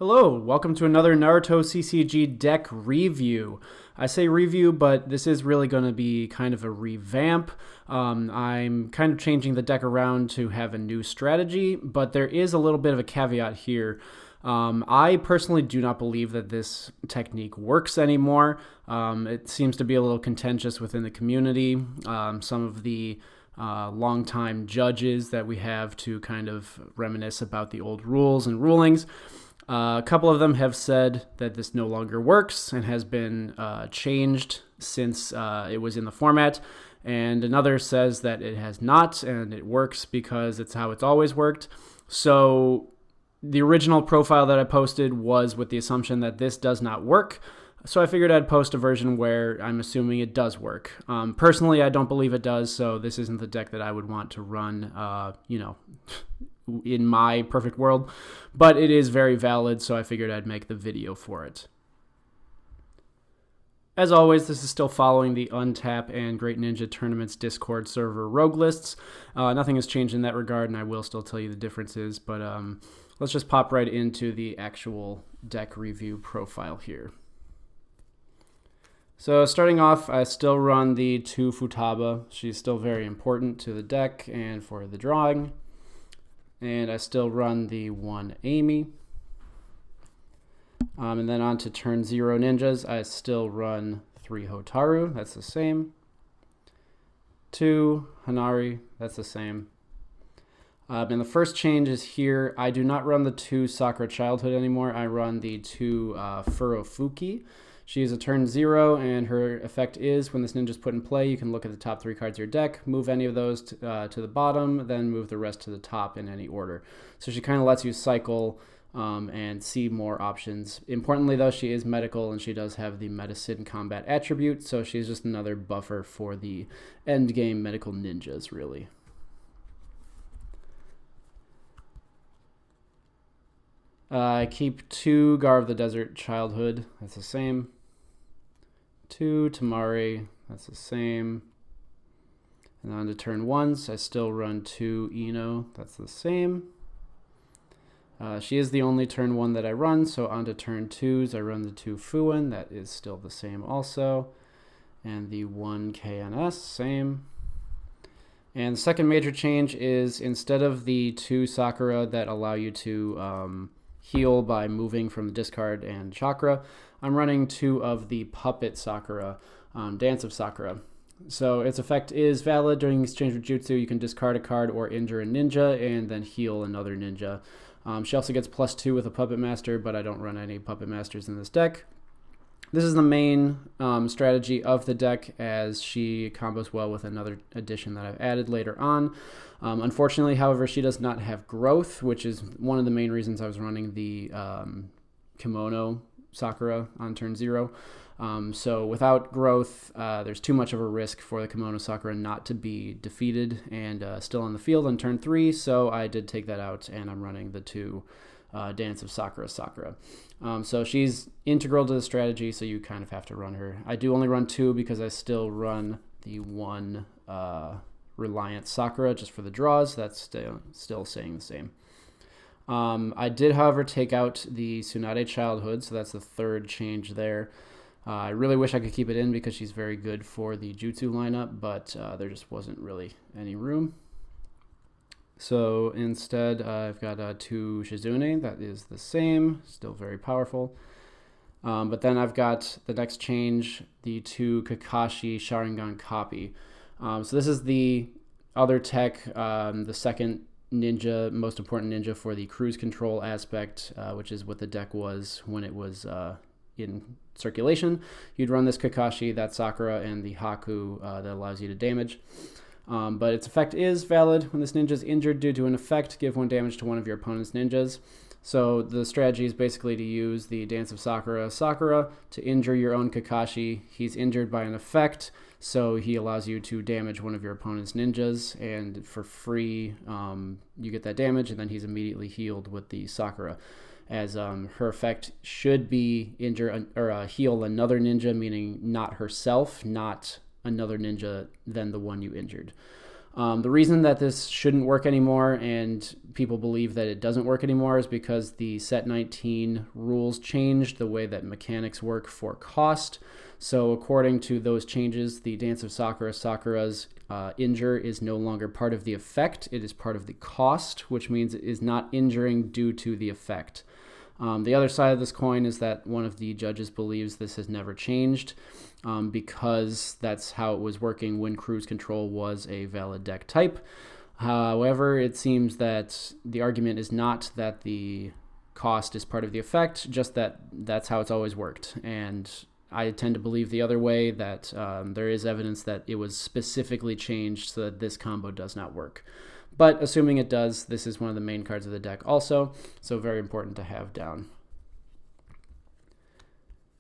Hello, welcome to another Naruto CCG deck review. I say review, but this is really going to be kind of a revamp. I'm kind of changing the deck around to have a new strategy, but there is a little bit of a caveat here. I personally do not believe that this technique works anymore. It seems to be a little contentious within the community. Some of the longtime judges that we have to kind of reminisce about the old rules and rulings. A couple of them have said that this no longer works and has been changed since it was in the format. And another says that it has not and it works because it's how it's always worked. So the original profile that I posted was with the assumption that this does not work. So I figured I'd post a version where I'm assuming it does work. Personally, I don't believe it does, so this isn't the deck that I would want to run, in my perfect world. But it is very valid, so I figured I'd make the video for it. As always, this is still following the Untap and Great Ninja Tournaments Discord server rogue lists. Nothing has changed in that regard, and I will still tell you the differences, but let's just pop right into the actual deck review profile here. So starting off, I still run the 2 Futaba. She's still very important to the deck and for the drawing. And I still run the 1 Amy. And then on to turn 0 ninjas, I still run 3 Hotaru. That's the same. 2 Hanare. That's the same. And the first change is here. I do not run the 2 Sakura Childhood anymore. I run the 2 Furofuki. She is a turn 0, and her effect is when this ninja is put in play, you can look at the top 3 cards of your deck, move any of those to the bottom, then move the rest to the top in any order. So she kind of lets you cycle and see more options. Importantly, though, she is medical, and she does have the medicine combat attribute, so she's just another buffer for the endgame medical ninjas, really. I keep 2 Gaara of the Desert Childhood. That's the same. 2 Temari. That's the same. And on to turn 1s, I still run 2 Ino. That's the same. She is the only turn 1 that I run, so on to turn 2s, I run the 2 Fuen. That is still the same also. And the 1 KNS, same. And the second major change is instead of the 2 Sakura that allow you to heal by moving from the discard and chakra, I'm running 2 of the puppet Sakura, Dance of Sakura. So its effect is valid during exchange with Jutsu. You can discard a card or injure a ninja and then heal another ninja. She also gets +2 with a puppet master, but I don't run any puppet masters in this deck. This is the main strategy of the deck, as she combos well with another addition that I've added later on. Unfortunately, however, she does not have growth, which is one of the main reasons I was running the Kimono Sakura on turn 0. So without growth, there's too much of a risk for the Kimono Sakura not to be defeated and still on the field on turn 3, so I did take that out, and I'm running the 2 Dance of Sakura. So she's integral to the strategy, so you kind of have to run her. I do only run 2 because I still run the 1 Reliant Sakura just for the draws. That's still staying the same. I did, however, take out the Tsunade Childhood, so that's the third change there. I really wish I could keep it in because she's very good for the Jutsu lineup, but there just wasn't really any room. So instead, I've got 2 Shizune. That is the same, still very powerful. But then I've got the next change, the 2 Kakashi Sharingan copy. So this is the other tech, the second ninja, most important ninja for the cruise control aspect, which is what the deck was when it was in circulation. You'd run this Kakashi, that Sakura, and the Haku that allows you to damage. But its effect is valid. When this ninja is injured due to an effect, give 1 damage to one of your opponent's ninjas. So the strategy is basically to use the Dance of Sakura to injure your own Kakashi. He's injured by an effect, so he allows you to damage one of your opponent's ninjas, and for free, you get that damage, and then he's immediately healed with the Sakura. As her effect should be injure or heal another ninja, meaning not herself, not another ninja than the one you injured. The reason that this shouldn't work anymore and people believe that it doesn't work anymore is because the set 19 rules changed the way that mechanics work for cost. So according to those changes, the Dance of Sakura, Sakura's injure is no longer part of the effect. It is part of the cost, which means it is not injuring due to the effect. The other side of this coin is that one of the judges believes this has never changed because that's how it was working when Cruise Control was a valid deck type. However, it seems that the argument is not that the cost is part of the effect, just that that's how it's always worked. And I tend to believe the other way, that there is evidence that it was specifically changed so that this combo does not work. But assuming it does, this is one of the main cards of the deck also, so very important to have down.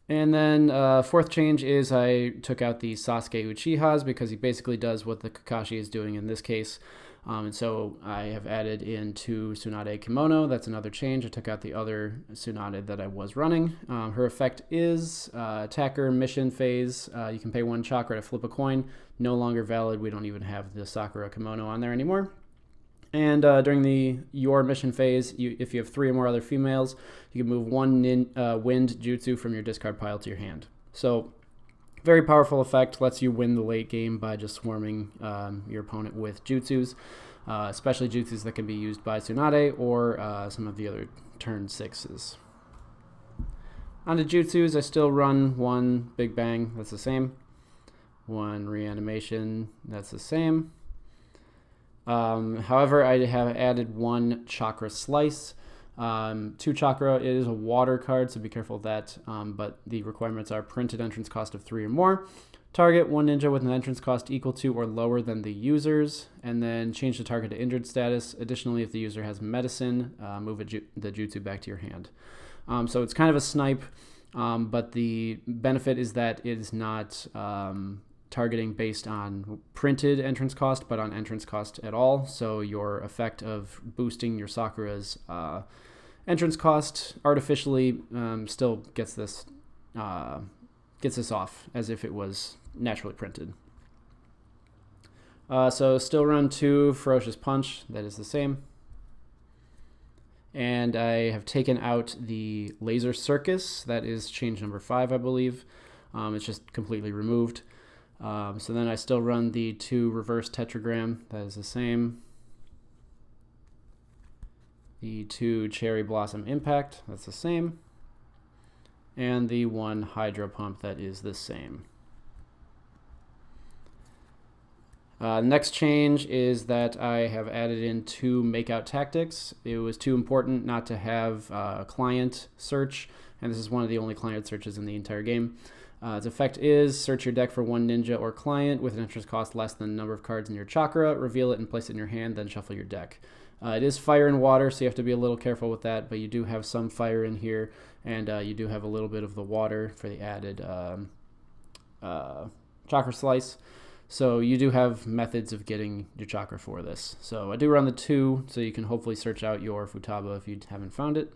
And then fourth change is I took out the Sasuke Uchihas because he basically does what the Kakashi is doing in this case. And so I have added in 2 Tsunade Kimono. That's another change. I took out the other Tsunade that I was running. Her effect is attacker mission phase. You can pay 1 chakra to flip a coin. No longer valid. We don't even have the Sakura Kimono on there anymore. And during your mission phase, if you have 3 or more other females, you can move 1 wind jutsu from your discard pile to your hand. So very powerful effect, lets you win the late game by just swarming your opponent with jutsus, especially jutsus that can be used by Tsunade or some of the other turn 6s. On the jutsus, I still run 1 Big Bang, that's the same. 1 Reanimation, that's the same. However, I have added 1 Chakra Slice. 2 Chakra, it is a water card, so be careful of that, but the requirements are printed entrance cost of 3 or more. Target 1 ninja with an entrance cost equal to or lower than the user's, and then change the target to injured status. Additionally, if the user has medicine, move the jutsu back to your hand. So it's kind of a snipe, but the benefit is that it is not targeting based on printed entrance cost, but on entrance cost at all. So your effect of boosting your Sakura's entrance cost artificially still gets this off as if it was naturally printed. So still run 2 Ferocious Punch, that is the same. And I have taken out the Laser Circus, that is change number 5, I believe. It's just completely removed. So then I still run the 2 Reverse Tetragram, that is the same. The 2 Cherry Blossom Impact, that's the same. And the 1 Hydro Pump, that is the same. Next change is that I have added in 2 Makeout Tactics. It was too important not to have a client search, and this is one of the only client searches in the entire game. Its effect is search your deck for 1 ninja or client with an entrance cost less than the number of cards in your chakra, reveal it and place it in your hand, then shuffle your deck. It is fire and water, so you have to be a little careful with that, but you do have some fire in here, and you do have a little bit of the water for the added Chakra Slice. So you do have methods of getting your chakra for this. So I do run the 2, so you can hopefully search out your Futaba if you haven't found it.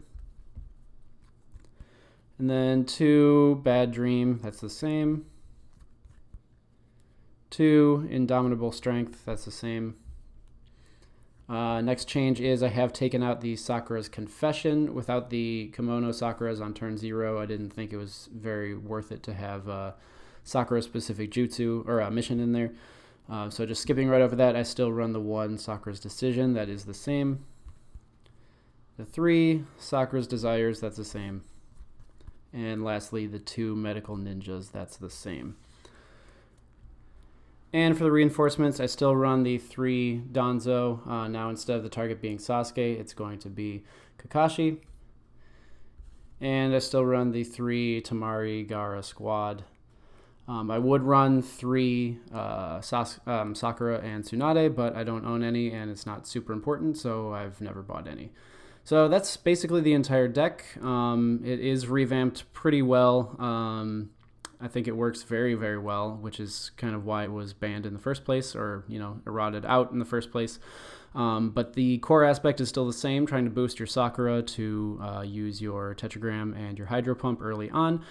And then 2 Bad Dream, that's the same. 2 Indomitable Strength, that's the same. Next change is I have taken out the Sakura's Confession. Without the Kimono Sakura's on turn 0, I didn't think it was very worth it to have Sakura-specific jutsu or mission in there. So just skipping right over that, I still run the 1 Sakura's Decision, that is the same. The 3 Sakura's Desires, that's the same. And lastly, the 2 Medical Ninjas, that's the same. And for the reinforcements, I still run the 3 Danzo. Now instead of the target being Sasuke, it's going to be Kakashi. And I still run the 3 Temari Gaara squad. I would run 3 Sakura and Tsunade, but I don't own any, and it's not super important, so I've never bought any. So that's basically the entire deck. It is revamped pretty well. I think it works very, very well, which is kind of why it was banned in the first place, or, eroded out in the first place. But the core aspect is still the same, trying to boost your Sakura to use your Tetragram and your Hydro Pump early on,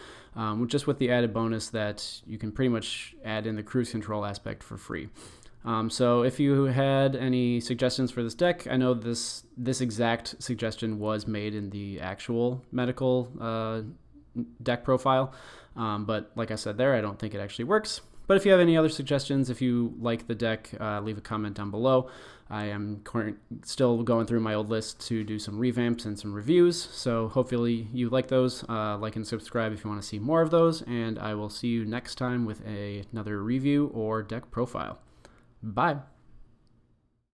just with the added bonus that you can pretty much add in the cruise control aspect for free. So if you had any suggestions for this deck, I know this exact suggestion was made in the actual medical deck profile, but like I said there, I don't think it actually works. But if you have any other suggestions, if you like the deck, leave a comment down below. I am still going through my old list to do some revamps and some reviews, so hopefully you like those. Like and subscribe if you want to see more of those, and I will see you next time with another review or deck profile. Bye.